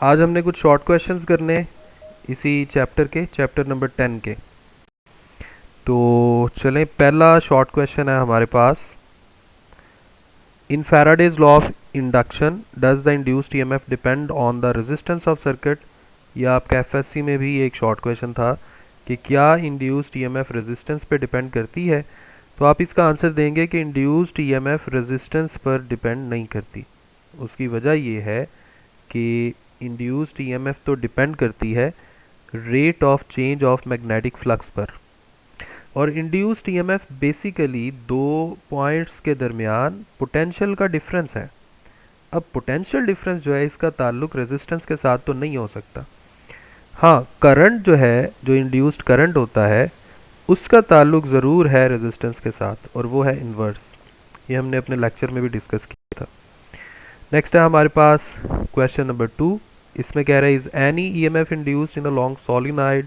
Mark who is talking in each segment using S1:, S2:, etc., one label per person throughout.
S1: आज हमने कुछ शॉर्ट क्वेश्चंस करने हैं इसी चैप्टर नंबर 10 के। तो चलें, पहला शॉर्ट क्वेश्चन है हमारे पास। In Faraday's law of induction does the induced EMF depend on the resistance of circuit. या आपका एफएससी में भी एक शॉर्ट क्वेश्चन था कि क्या इंड्यूस्ड ईएमएफ रेजिस्टेंस पे डिपेंड करती है। तो आप इसका आंसर देंगे कि इंड्यूस्ड ईएमएफ रेजिस्टेंस पर डिपेंड नहीं करती। उसकी वजह ये है कि इंड्यूस्ड ईएमएफ तो डिपेंड करती है rate of change of magnetic flux पर। और इंड्यूस्ड ईएमएफ बेसिकली दो पॉइंट्स के दरमियान पोटेंशियल का डिफरेंस है। अब पोटेंशियल डिफरेंस जो है इसका ताल्लुक रेजिस्टेंस के साथ तो नहीं हो सकता। हाँ, करंट जो है, जो इंड्यूस्ड करंट होता है, उसका ताल्लुक ज़रूर है रेजिस्टेंस के साथ, और वो है इन्वर्स। ये हमने अपने लेक्चर में भी डिस्कस किया था। नेक्स्ट है हमारे पास क्वेश्चन नंबर 2। इसमें कह रहा है, is any EMF induced in a long solenoid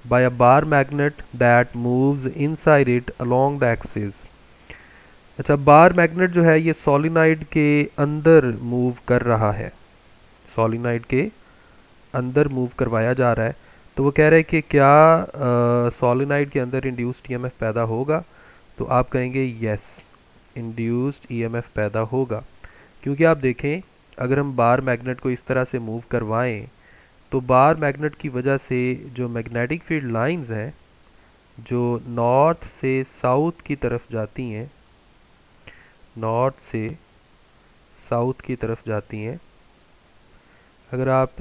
S1: by a bar magnet that moves inside it along the axis. अच्छा, बार मैग्नेट जो है ये सोलिनॉइड के अंदर मूव कर रहा है, सोलिनॉइड के अंदर मूव करवाया जा रहा है। तो वो कह रहे हैं कि क्या सोलिनॉइड के अंदर इंड्यूस्ड ईएमएफ पैदा होगा। तो आप कहेंगे यस, इंड्यूस्ड ईएमएफ पैदा होगा। क्योंकि आप देखें, अगर हम बार मैग्नेट को इस तरह से मूव करवाएं तो बार मैग्नेट की वजह से जो मैग्नेटिक फील्ड लाइंस हैं जो नॉर्थ से साउथ की तरफ जाती हैं, नॉर्थ से साउथ की तरफ जाती हैं, अगर आप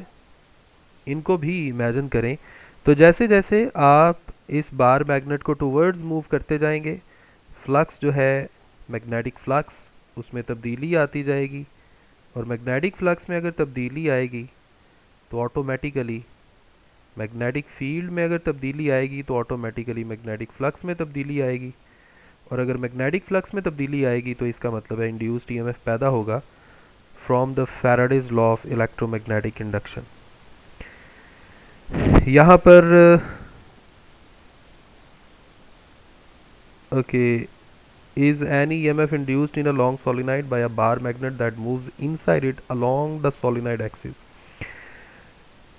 S1: इनको भी इमेजिन करें तो जैसे जैसे आप इस बार मैग्नेट को टूवर्ड्स मूव करते जाएंगे, फ्लक्स जो है, मैग्नेटिक फ्लक्स, उसमें तब्दीली आती जाएगी। और मैग्नेटिक फ्लक्स में अगर तब्दीली आएगी तो ऑटोमेटिकली मैग्नेटिक फील्ड में अगर तब्दीली आएगी तो ऑटोमेटिकली मैग्नेटिक फ्लक्स में तब्दीली आएगी। और अगर मैग्नेटिक फ्लक्स में तब्दीली आएगी तो इसका मतलब है इंड्यूस्ड ईएमएफ पैदा होगा from the Faraday's law of electromagnetic induction. यहाँ पर okay, is any EMF induced in a long solenoid by a bar magnet that moves inside it along the solenoid axis।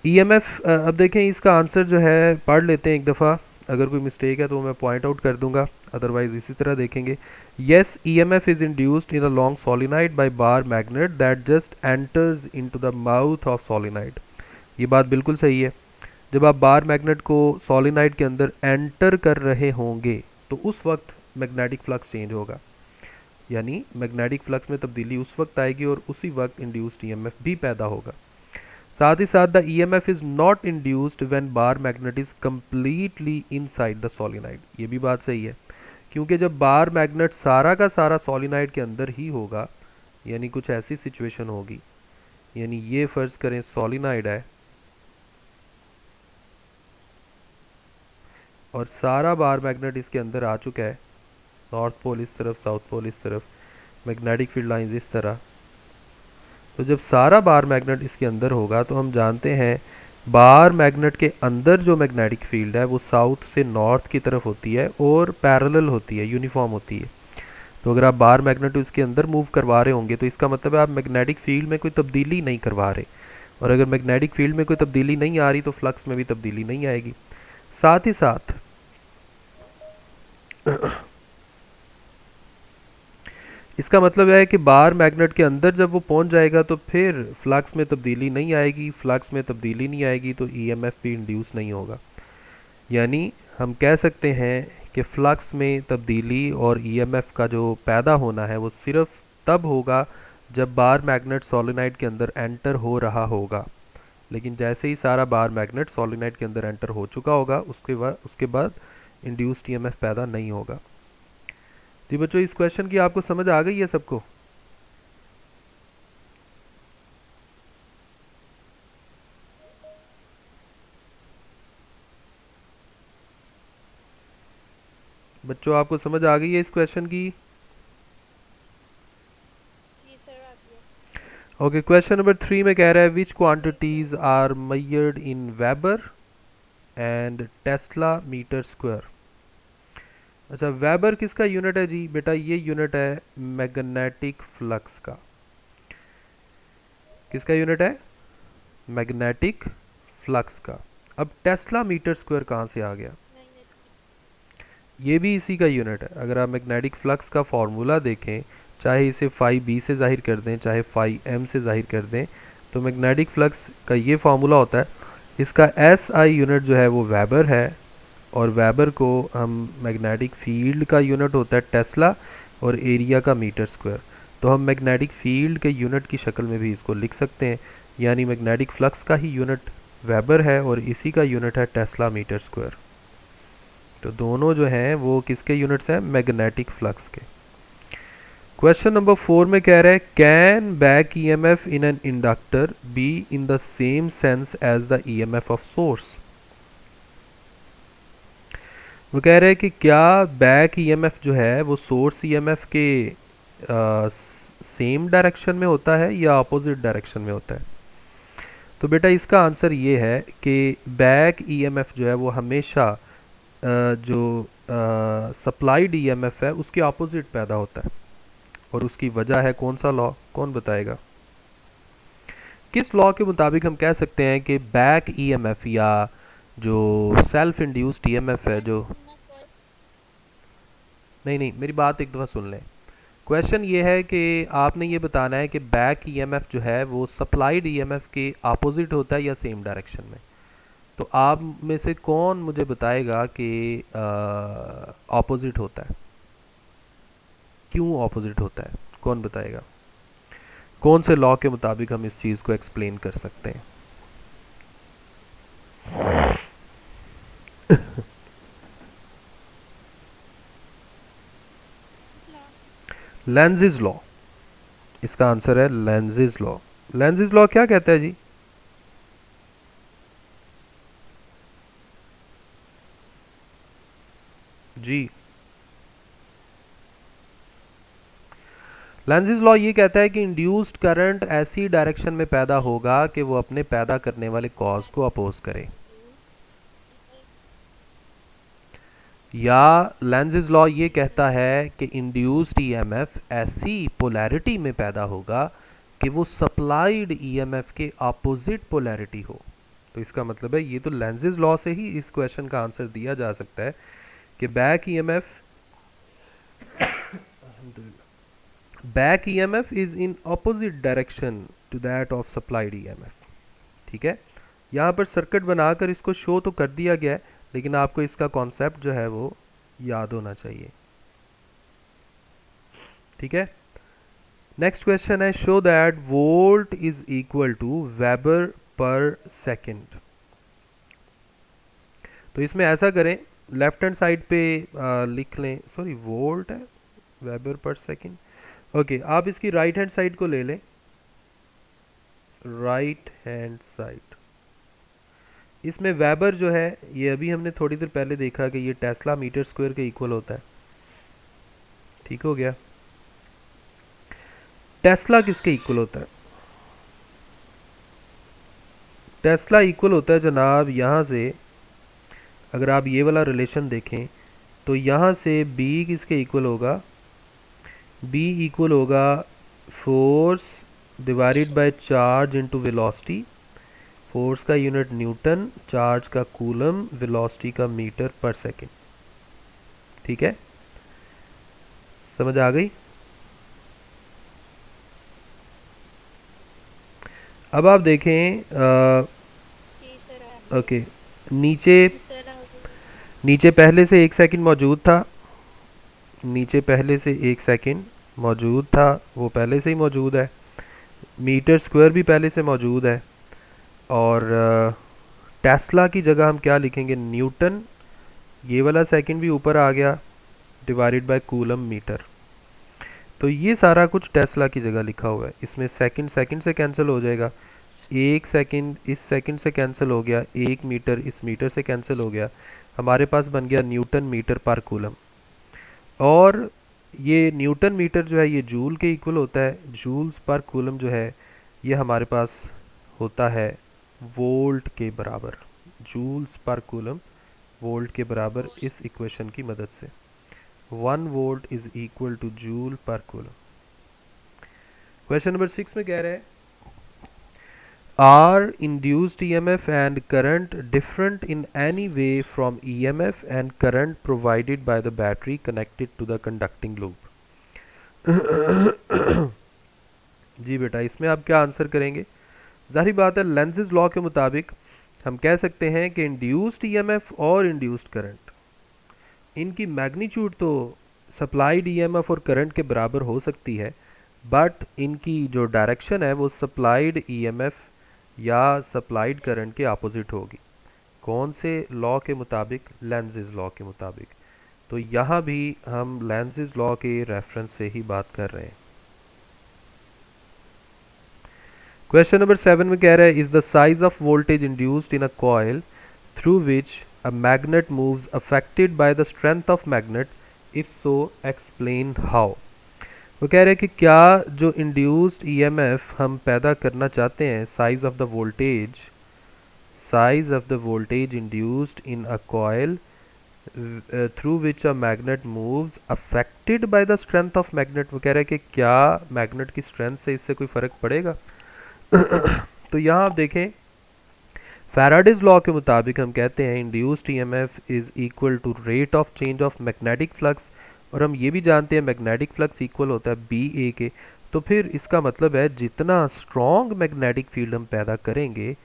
S1: EMF, अब देखें इसका answer जो है पढ़ लेते हैं एक दफ़ा। अगर कोई मिस्टेक है तो मैं पॉइंट आउट कर दूंगा, अदरवाइज इसी तरह देखेंगे। Yes, EMF is induced in a long solenoid by bar magnet that just enters into the mouth of solenoid. ये बात बिल्कुल सही है। जब आप बार मैग्नेट को सोलिनॉइड के अंदर एंटर कर रहे होंगे तो उस वक्त मैग्नेटिक फ्लक्स चेंज होगा, यानी मैग्नेटिक फ्लक्स में तब्दीली उस वक्त आएगी और उसी वक्त इंड्यूस्ड ईएमएफ भी पैदा होगा। साथ ही साथ the EMF is not induced when bar magnet is completely inside the solenoid. ये भी बात सही है, क्योंकि जब बार मैग्नेट सारा का सारा सोलिनॉइड के अंदर ही होगा, यानी कुछ ऐसी सिचुएशन होगी, यानी ये फर्ज करें सोलिनॉइड है और सारा बार मैग्नेट इसके अंदर आ चुका है, नॉर्थ पोल इस तरफ, साउथ पोल इस तरफ, मैग्नेटिक फील्ड लाइंस इस तरह। तो जब सारा बार मैग्नेट इसके अंदर होगा तो हम जानते हैं बार मैग्नेट के अंदर जो मैग्नेटिक फील्ड है वो साउथ से नॉर्थ की तरफ होती है और पैरेलल होती है, यूनिफॉर्म होती है। तो अगर आप बार मैग्नेट इसके अंदर मूव करवा रहे होंगे तो इसका मतलब है आप मैग्नेटिक फील्ड में कोई तब्दीली नहीं करवा रहे। और अगर मैग्नेटिक फील्ड में कोई तब्दीली नहीं आ रही तो फ्लक्स में भी तब्दीली नहीं आएगी। साथ ही साथ इसका मतलब है कि बार मैग्नेट के अंदर जब वो पहुंच जाएगा तो फिर फ्लक्स में तब्दीली नहीं आएगी, फ्लक्स में तब्दीली नहीं आएगी तो ईएमएफ भी इंड्यूस नहीं होगा। यानी हम कह सकते हैं कि फ्लक्स में तब्दीली और ईएमएफ का जो पैदा होना है वो सिर्फ तब होगा जब बार मैग्नेट सोलेनाइड के अंदर एंटर हो रहा होगा। लेकिन जैसे ही सारा बार मैग्नेट सोलेनाइड के अंदर एंटर हो चुका होगा उसके बाद इंड्यूस्ड ईएमएफ पैदा नहीं होगा। जी बच्चों, इस क्वेश्चन की आपको समझ आ गई है सबको? बच्चों आपको समझ आ गई है इस क्वेश्चन की?
S2: जी सर, आ गया।
S1: ओके, क्वेश्चन नंबर 3 में कह रहा है विच
S2: जी sir.
S1: Quantities are measured in weber and tesla metre square. अच्छा, वेबर किसका यूनिट है जी? बेटा ये यूनिट है मैग्नेटिक फ्लक्स का। किसका यूनिट है? मैग्नेटिक फ्लक्स का। अब टेस्ला मीटर स्क्वायर कहाँ से आ गया?
S2: मैग्नेटिक।
S1: ये भी इसी का यूनिट है। अगर आप मैग्नेटिक फ्लक्स का फॉर्मूला देखें, चाहे इसे फाई बी से जाहिर कर दें चाहे फाई एम से जाहिर कर दें, तो मैग्नेटिक फ्लक्स का ये फार्मूला होता है। इसका एस आई यूनिट जो है वो वेबर है, और वेबर को हम मैग्नेटिक फील्ड का यूनिट होता है टेस्ला, और एरिया का मीटर स्क्वायर। तो हम मैग्नेटिक फील्ड के यूनिट की शक्ल में भी इसको लिख सकते हैं, यानी मैग्नेटिक फ्लक्स का ही यूनिट वेबर है और इसी का यूनिट है टेस्ला मीटर स्क्वायर। तो दोनों जो हैं वो किसके यूनिट्स हैं? मैग्नेटिक फ्लक्स के। क्वेश्चन नंबर 4 में कह रहा है can back EMF in an inductor be in the same sense as the EMF of source. वो कह रहे हैं कि क्या बैक ईएमएफ जो है वो सोर्स ईएमएफ के सेम डायरेक्शन में होता है या अपोजिट डायरेक्शन में होता है? तो बेटा इसका आंसर ये है कि बैक ईएमएफ जो है वो हमेशा जो सप्लाइड ईएमएफ है उसके अपोजिट पैदा होता है, और उसकी वजह है कौन सा लॉ? कौन बताएगा? किस लॉ के मुताबिक हम कह सकते हैं कि बैक ईएमएफ या जो सेल्फ इंड्यूस्ड ईएमएफ है जो, नहीं नहीं मेरी बात एक दफ़ा सुन लें। क्वेश्चन ये है कि आपने ये बताना है कि बैक ईएमएफ जो है वो सप्लाइड ईएमएफ के अपोजिट होता है या सेम डायरेक्शन में। तो आप में से कौन मुझे बताएगा कि ऑपोजिट होता है? क्यों ऑपोजिट होता है? कौन बताएगा? कौन से लॉ के मुताबिक हम इस चीज़ को एक्सप्लेन कर सकते हैं? Lenz's law. इसका आंसर है लेंजिस लॉ। लेंजिस लॉ क्या कहता है जी? जी, लेंजिस लॉ ये कहता है कि इंड्यूस्ड करंट ऐसी डायरेक्शन में पैदा होगा कि वो अपने पैदा करने वाले कॉज को अपोज करे। या लेंजिस लॉ ये कहता है कि इंड्यूस्ड ईएमएफ ऐसी पोलैरिटी में पैदा होगा कि वो सप्लाइड ईएमएफ के अपोजिट पोलैरिटी हो। तो इसका मतलब है ये तो लेंजिस लॉ से ही इस क्वेश्चन का आंसर दिया जा सकता है कि back EMF is in opposite direction to that of supplied EMF. ठीक है, यहाँ पर सर्किट बनाकर इसको शो तो कर दिया गया है, लेकिन आपको इसका कॉन्सेप्ट जो है वो याद होना चाहिए। ठीक है, नेक्स्ट क्वेश्चन है show that volt is equal to weber per second. तो इसमें ऐसा करें, लेफ्ट हैंड साइड पे लिख लें, सॉरी वोल्ट है, वेबर पर सेकंड। ओके, आप इसकी राइट हैंड साइड को ले लें, राइट हैंड साइड। इसमें वेबर जो है ये अभी हमने थोड़ी देर पहले देखा कि ये टेस्ला मीटर स्क्वायर के इक्वल होता है। ठीक हो गया। टेस्ला किसके इक्वल होता है? टेस्ला इक्वल होता है जनाब, यहाँ से अगर आप ये वाला रिलेशन देखें तो यहाँ से B किसके इक्वल होगा? B इक्वल होगा force divided by charge into velocity. Force का यूनिट न्यूटन, चार्ज का कूलम, वेलोसिटी का मीटर पर सेकंड। ठीक है, समझ आ गई? अब आप देखें
S2: जी सर।
S1: ओके, नीचे
S2: उत्तर आ गया।
S1: नीचे पहले से 1 सेकंड मौजूद था, नीचे पहले से 1 सेकंड मौजूद था, वो पहले से ही मौजूद है। मीटर स्क्वायर भी पहले से मौजूद है, और टेस्ला की जगह हम क्या लिखेंगे? न्यूटन। ये वाला सेकंड भी ऊपर आ गया, डिवाइडेड बाय कूलम मीटर। तो ये सारा कुछ टेस्ला की जगह लिखा हुआ है। इसमें सेकंड सेकंड से कैंसिल हो जाएगा, 1 सेकंड इस सेकंड से कैंसिल हो गया, 1 मीटर इस मीटर से कैंसिल हो गया, हमारे पास बन गया न्यूटन मीटर पर कूलम। और ये न्यूटन मीटर जो है ये जूल के इक्वल होता है, जूल्स पर कूलम जो है ये हमारे पास होता है वोल्ट के बराबर। जूल्स पर कूलम वोल्ट के बराबर इस इक्वेशन की मदद से 1 volt is equal two joule पर कूलम। क्वेश्चन नंबर 6 में कह रहे हैं Are induced EMF and current different in any way from EMF and current provided by the battery connected to the conducting loop? जी बेटा, इसमें आप क्या आंसर करेंगे? जाहिर बात है, लेंज़ेस लॉ के मुताबिक हम कह सकते हैं कि इंड्यूस्ड ईएमएफ और इंड्यूस्ड करंट, इनकी मैग्नीट्यूड तो सप्लाइड ईएमएफ और करंट के बराबर हो सकती है, बट इनकी जो डायरेक्शन है वो सप्लाइड ईएमएफ या सप्लाइड करंट के अपोजिट होगी। कौन से लॉ के मुताबिक? लेंज़ेस लॉ के मुताबिक। तो यहाँ भी हम लेंज़ेस लॉ के रेफरेंस से ही बात कर रहे हैं। क्वेश्चन नंबर 7 में कह रहा है, is the size of voltage induced in a coil through which a magnet moves affected by the strength of magnet, if so explain how. वो कह रहे हैं कि क्या जो इंड्यूस्ड ईएमएफ हम पैदा करना चाहते हैं, size of the voltage induced in a coil through which a magnet moves affected by the strength of magnet, वो कह रहे हैं कि क्या मैग्नेट की स्ट्रेंथ से इससे कोई फ़र्क पड़ेगा? तो यहाँ आप देखें, फैराडेज लॉ के मुताबिक हम कहते हैं induced EMF is equal to rate of change of magnetic flux, और हम ये भी जानते हैं मैग्नेटिक फ्लक्स इक्वल होता है बी ए के। तो फिर इसका मतलब है जितना स्ट्रॉन्ग मैग्नेटिक फील्ड हम पैदा करेंगे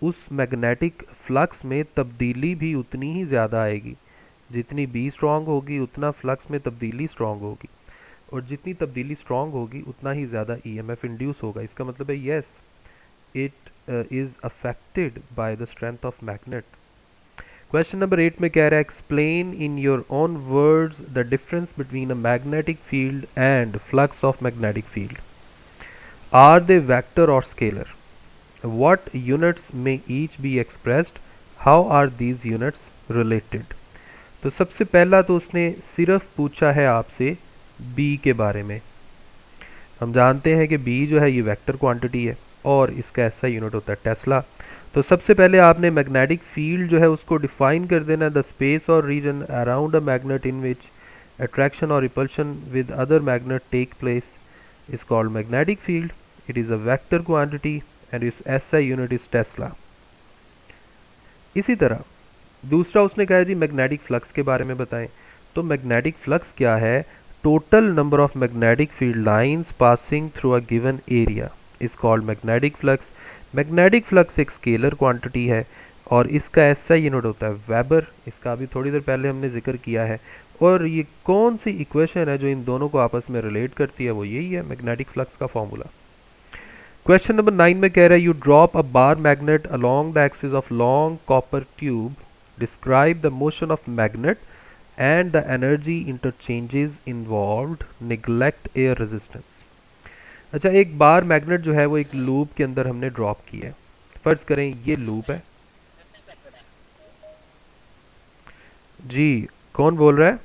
S1: उस मैग्नेटिक फ्लक्स में तब्दीली भी उतनी ही ज़्यादा आएगी। जितनी बी स्ट्रॉन्ग होगी उतना फ्लक्स में तब्दीली स्ट्रॉन्ग होगी, और जितनी तब्दीली स्ट्रॉन्ग होगी उतना ही ज़्यादा ईएमएफ इंड्यूस होगा। इसका मतलब है yes, it is affected by the strength of magnet. Question number 8 में कह रहा है, explain in your own words the difference between a magnetic field and flux of magnetic field. Are they vector और scalar? What units में each be expressed? How are these units related? तो सबसे पहला तो उसने सिर्फ पूछा है आपसे बी के बारे में। हम जानते हैं कि बी जो है ये वेक्टर क्वांटिटी है और इसका ऐसा यूनिट होता है टेस्ला। तो सबसे पहले आपने मैग्नेटिक फील्ड जो है उसको डिफाइन कर देना, the space or region around a magnet in which attraction or repulsion with other magnet take place is called magnetic field. It is a vector quantity and its SI unit is tesla. इसी तरह दूसरा उसने कहा जी magnetic flux के बारे में बताएं। तो मैग्नेटिक फ्लक्स क्या है? Total number of magnetic field lines passing through a given area is called magnetic flux. Magnetic flux एक स्केलर क्वांटिटी है और इसका एसआई यूनिट होता है वेबर। इसका अभी थोड़ी देर पहले हमने जिक्र किया है। और ये कौन सी इक्वेशन है जो इन दोनों को आपस में रिलेट करती है? वो यही है मैग्नेटिक फ्लक्स का फॉर्मूला। क्वेश्चन नंबर 9 में कह रहा है, you drop a bar magnet along the axis of long copper tube, describe the motion of magnet and the energy interchanges involved, neglect air resistance। अच्छा, एक बार मैग्नेट जो है वो एक लूप के अंदर हमने ड्रॉप किया है। फर्ज करें ये लूप है जी। कौन बोल रहा है?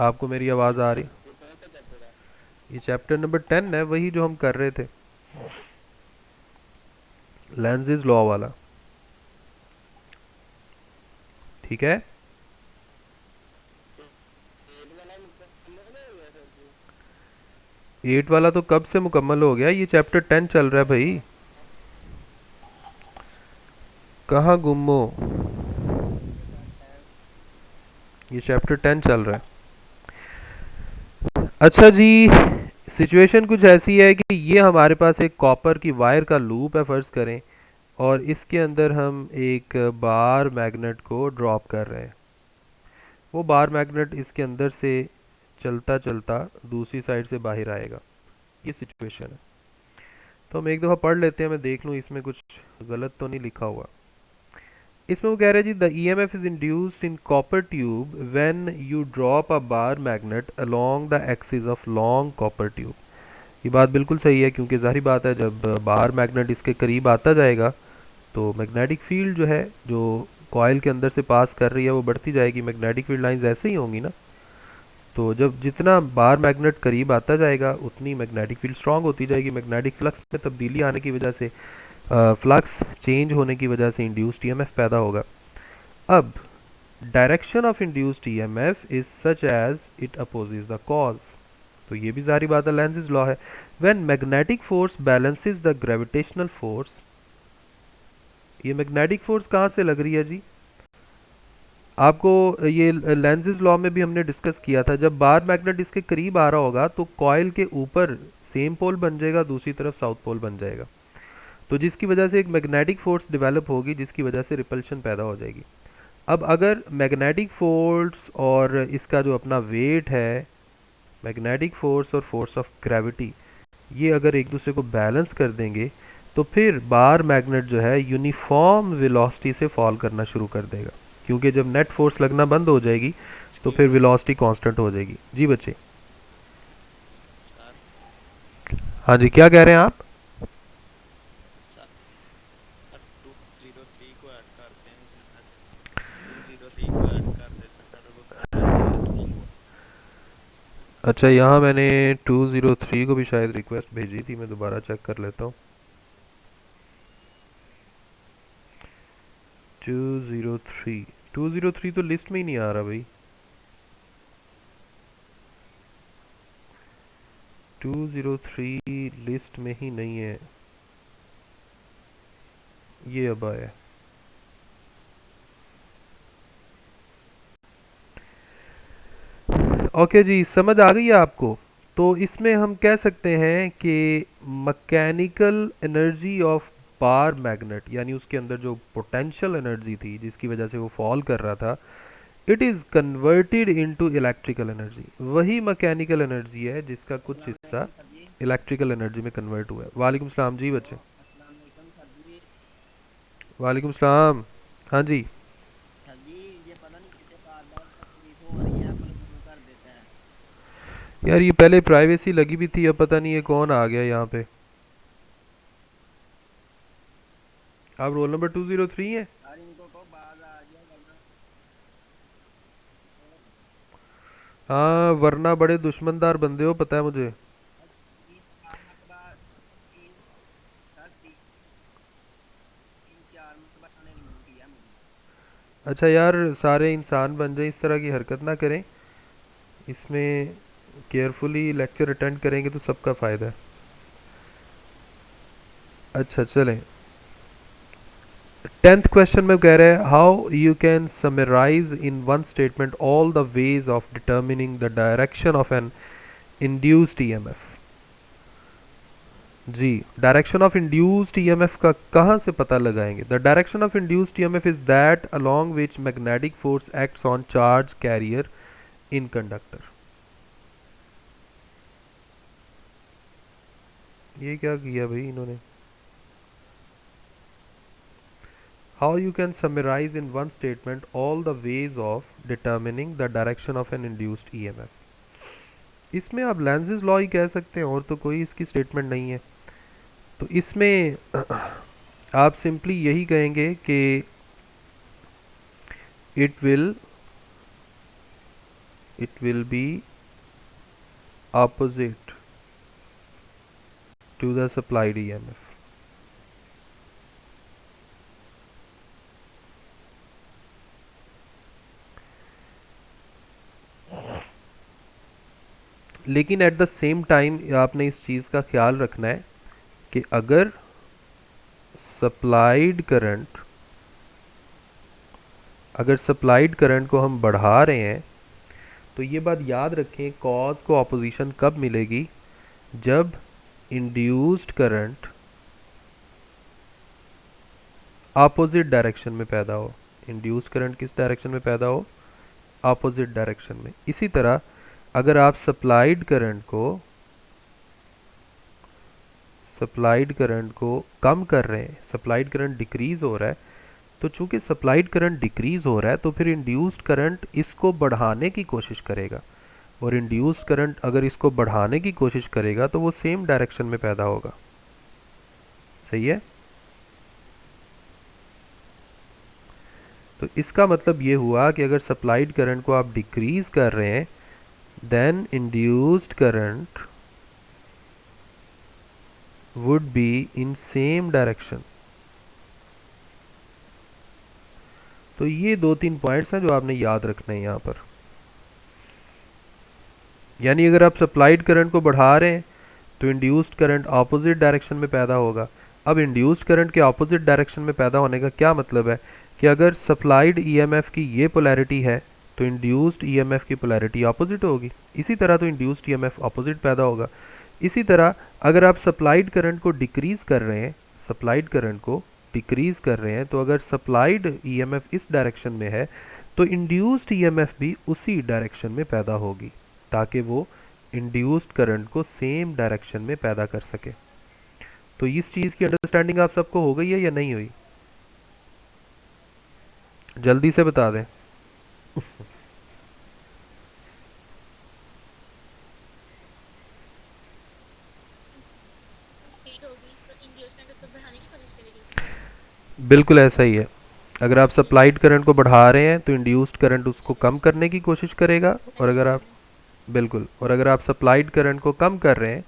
S1: आपको मेरी आवाज आ रही? ये चैप्टर नंबर 10 है, वही जो हम कर रहे थे, लेंज़ेस लॉ वाला। ठीक है, 8 वाला तो कब से मुकम्मल हो गया, ये चैप्टर 10 चल रहा है भाई। कहाँ गुम हो? ये चैप्टर 10 चल रहा है। अच्छा जी, सिचुएशन कुछ ऐसी है कि ये हमारे पास एक कॉपर की वायर का लूप है फ़र्ज़ करें, और इसके अंदर हम एक बार मैग्नेट को ड्रॉप कर रहे हैं। वो बार मैग्नेट इसके अंदर से चलता चलता दूसरी साइड से बाहर आएगा। ये सिचुएशन है। तो हम एक दफ़ा पढ़ लेते हैं, मैं देख लूँ इसमें कुछ गलत तो नहीं लिखा हुआ। इसमें वो कह रहे हैं जी, the EMF is induced in copper tube when you drop a bar magnet along the axis of long copper tube. ये बात बिल्कुल सही है, क्योंकि जाहिर बात है जब बार मैग्नेट इसके करीब आता जाएगा तो मैग्नेटिक फील्ड जो है जो कॉइल के अंदर से पास कर रही है वो बढ़ती जाएगी। मैग्नेटिक फील्ड लाइंस ऐसे ही होंगी ना। तो जब जितना बार मैग्नेट करीब आता जाएगा उतनी मैग्नेटिक फील्ड स्ट्रांग होती जाएगी। मैग्नेटिक फ्लक्स में तब्दीली आने की वजह से, फ्लक्स चेंज होने की वजह से इंड्यूस्ड ईएमएफ पैदा होगा। अब direction of induced EMF is such as it opposes the cause. तो ये भी सारी बात है, लेंज़ लॉ है। When magnetic force balances the gravitational force, ये मैग्नेटिक फोर्स कहाँ से लग रही है जी? आपको ये लेंज़ लॉ में भी हमने डिस्कस किया था, जब बार मैग्नेट इसके करीब आ रहा होगा तो कॉइल के ऊपर सेम पोल बन जाएगा, दूसरी तरफ साउथ पोल बन जाएगा, तो जिसकी वजह से एक मैग्नेटिक फोर्स डेवलप होगी, जिसकी वजह से रिपल्शन पैदा हो जाएगी। अब अगर मैग्नेटिक फोर्स और इसका जो अपना वेट है, मैग्नेटिक फोर्स और फोर्स ऑफ ग्रेविटी, ये अगर एक दूसरे को बैलेंस कर देंगे तो फिर बार मैग्नेट जो है यूनिफॉर्म वेलोसिटी से फॉल करना शुरू कर देगा, क्योंकि जब नेट फोर्स लगना बंद हो जाएगी तो
S3: ठीक
S1: फिर
S3: है
S1: वेलोसिटी कांस्टेंट हो जाएगी। जी बच्चे।
S3: सर।
S1: हाँ जी, क्या कह रहे हैं आप?
S3: सर 203 को ऐड करते हैं सर, 203 को ऐड कर देते हैं सर, वो पहले नहीं ऐड की।
S1: अच्छा, यहाँ मैंने 203 को भी शायद रिक्वेस्ट भेजी थी, मैं दोबारा चेक कर लेता हूँ। 203, 203 तो लिस्ट में ही नहीं आ रहा भाई। 203 लिस्ट में ही नहीं है, ये अब आया। ओके जी, समझ आ गई है आपको? तो इसमें हम कह सकते हैं कि mechanical energy of bar magnet, यानी उसके अंदर जो पोटेंशियल एनर्जी थी जिसकी वजह से वो फॉल कर रहा था, it is converted into electrical energy. वही मैकेनिकल एनर्जी है जिसका कुछ
S4: अस्सलाम
S1: हिस्सा
S4: वालेकुम सर जी।
S1: इलेक्ट्रिकल एनर्जी में कन्वर्ट हुआ है। वालेकुम सलाम जी बच्चे।
S4: अस्सलाम वालेकुम सर जी।
S1: वालेकुम सलाम। हाँ जी।
S4: सर जी, ये पता नहीं किसे बार बार तकलीफ हो रही है, अपने गुम कर देते हैं।
S1: यार ये पहले प्राइवेसी लगी भी थी, अब पता नहीं ये कौन आ गया यहाँ पे। आप रोल नंबर 203 है?
S4: सर इनको को बाज आ जाए वरना
S1: हाँ, वरना बड़े दुश्मनदार बंदे हो, पता है मुझे।
S4: सर 3 4 मरतबा, 3 सर 3 4 मरतबा ने रिमूव किया मुझे।
S1: अच्छा यार, सारे इंसान बन जाए, इस तरह की हरकत ना करें। इसमें केयरफुली लेक्चर अटेंड करेंगे तो सबका फ़ायदा है। अच्छा चलें, 10th क्वेश्चन में कह रहे हैं how you can summarise in one statement all the ways of determining the direction of an induced EMF. जी, डायरेक्शन ऑफ इंड्यूस्ड ईएमएफ का कहाँ से पता लगाएंगे? The direction of induced EMF is that along which magnetic force acts on charge carrier in conductor. ये क्या किया भाई इन्होंने? How you can summarise in one statement all the ways of determining the direction of an induced EMF. इसमें आप Lenz law ही कह सकते हैं, और तो कोई इसकी स्टेटमेंट नहीं है। तो इसमें आप सिंपली यही कहेंगे कि it will be opposite to the supplied EMF। लेकिन एट द सेम टाइम आपने इस चीज़ का ख्याल रखना है कि अगर सप्लाइड करंट अगर सप्लाइड करंट को हम बढ़ा रहे हैं, तो ये बात याद रखें, कॉज को ऑपोजिशन कब मिलेगी? जब इंड्यूस्ड करंट अपोजिट डायरेक्शन में पैदा हो। इंड्यूस्ड करंट किस डायरेक्शन में पैदा हो? अपोजिट डायरेक्शन में। इसी तरह अगर आप सप्लाइड करंट को कम कर रहे हैं, सप्लाइड करंट डिक्रीज हो रहा है, तो चूंकि सप्लाइड करंट डिक्रीज हो रहा है तो फिर इंड्यूस्ड करंट इसको बढ़ाने की कोशिश करेगा, और इंड्यूस्ड करंट अगर इसको बढ़ाने की कोशिश करेगा तो वो सेम डायरेक्शन में पैदा होगा। सही है? तो इसका मतलब ये हुआ कि अगर सप्लाइड करंट को आप डिक्रीज कर रहे हैं, then induced current would be in same direction तो ये 2-3 पॉइंट्स हैं जो आपने याद रखना है यहाँ पर। यानी अगर आप सप्लाइड करंट को बढ़ा रहे हैं तो इंड्यूस्ड करंट ऑपोजिट डायरेक्शन में पैदा होगा। अब इंड्यूस्ड करंट के ऑपोजिट डायरेक्शन में पैदा होने का क्या मतलब है कि अगर सप्लाइड ईएमएफ की ये पोलैरिटी है तो इंड्यूस्ड ईएमएफ की पोलैरिटी ऑपोजिट होगी। इसी तरह तो इंड्यूस्ड ईएमएफ ऑपोजिट पैदा होगा। इसी तरह अगर आप सप्लाइड करंट को डिक्रीज कर रहे हैं, सप्लाइड करंट को डिक्रीज कर रहे हैं, तो अगर सप्लाइड ईएमएफ इस डायरेक्शन में है तो इंड्यूस्ड ईएमएफ भी उसी डायरेक्शन में पैदा होगी ताकि वो इंड्यूस्ड करंट को सेम डायरेक्शन में पैदा कर सके। तो इस चीज़ की अंडरस्टैंडिंग आप सबको हो गई है या नहीं हुई? जल्दी से बता दें।
S2: इंक्रीज होगी तो इंड्यूसमेंट उसको बढ़ाने की कोशिश करेगी।
S1: बिल्कुल ऐसा ही है। अगर आप सप्लाइड करंट को बढ़ा रहे हैं तो इंड्यूस्ड करंट उसको कम करने की कोशिश करेगा, और अगर आप बिल्कुल, और अगर आप सप्लाइड करंट को कम कर रहे हैं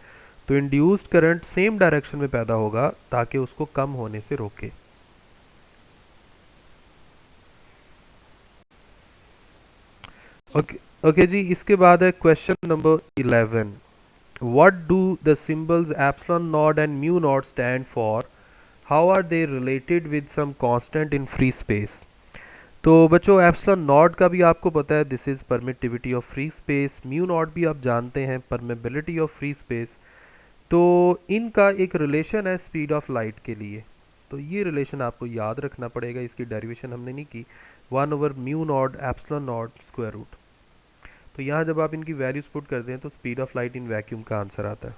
S1: तो इंड्यूस्ड करंट सेम डायरेक्शन में पैदा होगा ताकि उसको कम होने से रोके। ओके ओके जी, इसके बाद है question number 11। What do the symbols epsilon naught and mu naught stand for? How are they related with some constant in free space? तो बच्चों एप्सिलॉन नॉट का भी आपको पता है, this is permittivity of free space. Mu naught भी आप जानते हैं, परमेबिलिटी ऑफ फ्री स्पेस। तो इनका एक रिलेशन है स्पीड ऑफ लाइट के लिए। तो ये रिलेशन आपको याद रखना पड़ेगा, इसकी डेरिवेशन हमने नहीं की। 1/म्यू not epsilon not square root. तो यहाँ जब आप इनकी वैल्यूज पुट करते हैं तो speed of light in vacuum का आंसर आता है।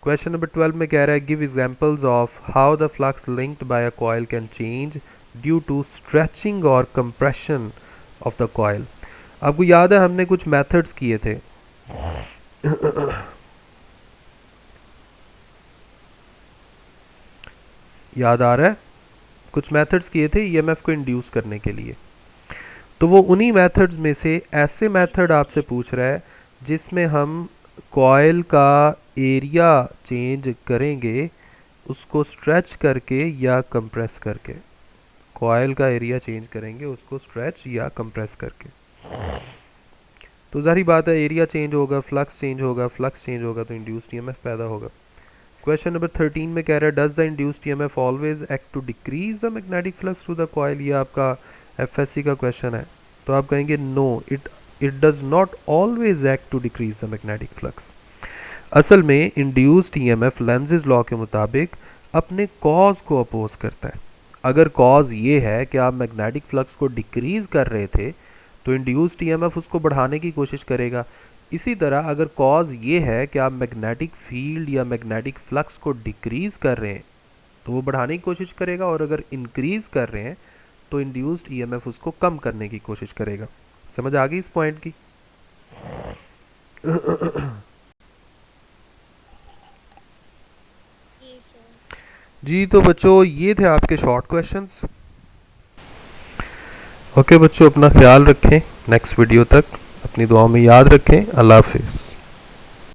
S1: क्वेश्चन नंबर 12 में कह रहा है give examples of how the flux linked by a coil can change due to stretching और कंप्रेशन ऑफ द कॉइल। आपको याद है हमने कुछ मेथड्स किए थे। याद आ रहा है? कुछ मेथड्स किए थे ईएमएफ को इंड्यूस करने के लिए। तो वो उन्हीं मेथड्स में से ऐसे मेथड आपसे पूछ रहा है जिसमें हम कॉइल का एरिया चेंज करेंगे, उसको स्ट्रेच करके या कंप्रेस करके। कॉइल का एरिया चेंज करेंगे उसको स्ट्रेच या कंप्रेस करके। तो जाहिर बात है एरिया चेंज होगा, फ्लक्स चेंज होगा, फ्लक्स चेंज होगा तो इंड्यूस्ड ईएमएफ पैदा होगा। क्वेश्चन नंबर 13 में कह रहा है does the induced EMF always act to decrease the magnetic flux through the coil? ये आपका एफएससी का क्वेश्चन है। तो आप कहेंगे no, it does not always act to decrease the magnetic flux. असल में इंड्यूस्ड ईएमएफ लेंज़ेस लॉ के मुताबिक अपने कॉज को अपोज करता है। अगर कॉज ये है कि आप मैग्नेटिक फ्लक्स को डिक्रीज कर रहे थे तो इंड्यूस्ड ईएमएफ उसको बढ़ाने की कोशिश करेगा। इसी तरह अगर कॉज ये है कि आप मैग्नेटिक फील्ड या मैग्नेटिक फ्लक्स को डिक्रीज कर रहे हैं तो वो बढ़ाने की कोशिश करेगा, और अगर इंक्रीज कर रहे हैं तो इंड्यूस्ड ईएमएफ उसको कम करने की कोशिश करेगा। समझ आ गई इस पॉइंट की?
S2: जी सर।
S1: जी तो बच्चों ये थे आपके शॉर्ट क्वेश्चंस। ओके बच्चों, अपना ख्याल रखें। नेक्स्ट वीडियो तक अपनी दुआओं में याद रखें। अल्लाह हाफिज़।